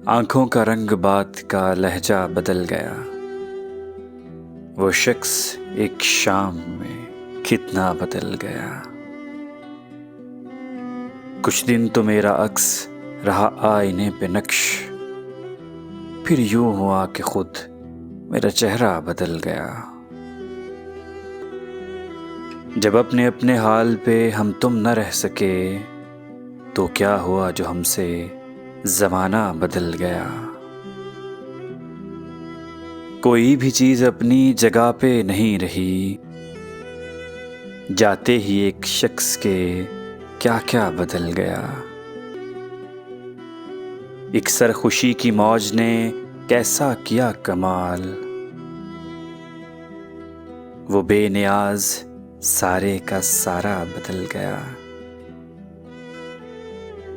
آنکھوں کا رنگ بات کا لہجہ بدل گیا، وہ شخص ایک شام میں کتنا بدل گیا۔ کچھ دن تو میرا عکس رہا آئینے پہ نقش، پھر یوں ہوا کہ خود میرا چہرہ بدل گیا۔ جب اپنے اپنے حال پہ ہم تم نہ رہ سکے تو کیا ہوا جو ہم سے زمانہ بدل گیا۔ کوئی بھی چیز اپنی جگہ پہ نہیں رہی، جاتے ہی ایک شخص کے کیا کیا بدل گیا۔ ایک سرخوشی کی موج نے کیسا کیا کمال، وہ بے نیاز سارے کا سارا بدل گیا۔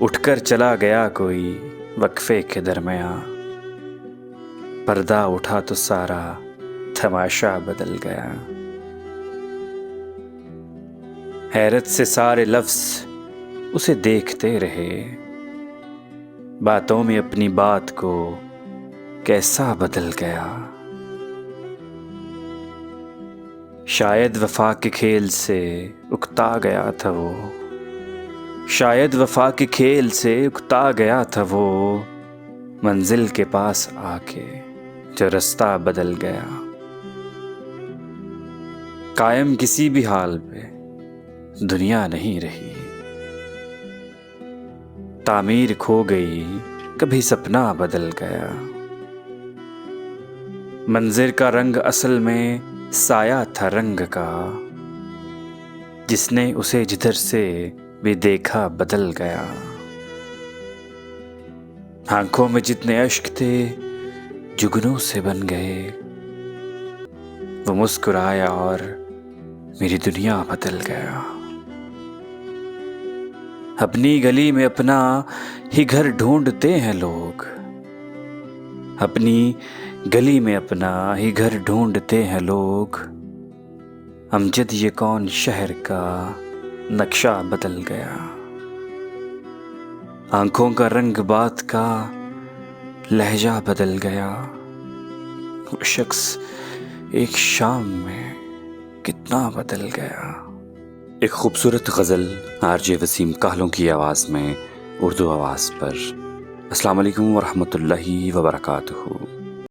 اٹھ کر چلا گیا کوئی وقفے کے درمیان، پردہ اٹھا تو سارا تماشا بدل گیا۔ حیرت سے سارے لفظ اسے دیکھتے رہے، باتوں میں اپنی بات کو کیسا بدل گیا۔ شاید وفا کے کھیل سے اکتا گیا تھا وہ، شاید وفا کے کھیل سے اکتا گیا تھا وہ، منزل کے پاس آ کے جو رستہ بدل گیا۔ قائم کسی بھی حال پہ دنیا نہیں رہی، تعمیر کھو گئی کبھی سپنا بدل گیا۔ منظر کا رنگ اصل میں سایہ تھا رنگ کا، جس نے اسے جدھر سے بھی دیکھا بدل گیا۔ آنکھوں میں جتنے اشک تھے جگنوں سے بن گئے، وہ مسکرایا اور میری دنیا بدل گیا۔ اپنی گلی میں اپنا ہی گھر ڈھونڈتے ہیں لوگ، اپنی گلی میں اپنا ہی گھر ڈھونڈتے ہیں لوگ، امجد یہ کون شہر کا نقشہ بدل گیا۔ آنکھوں کا رنگ بات کا لہجہ بدل گیا، وہ شخص ایک شام میں کتنا بدل گیا۔ ایک خوبصورت غزل RJ وسیم کاہلوں کی آواز میں اردو آواز پر۔ السلام علیکم ورحمۃ اللہ وبرکاتہ۔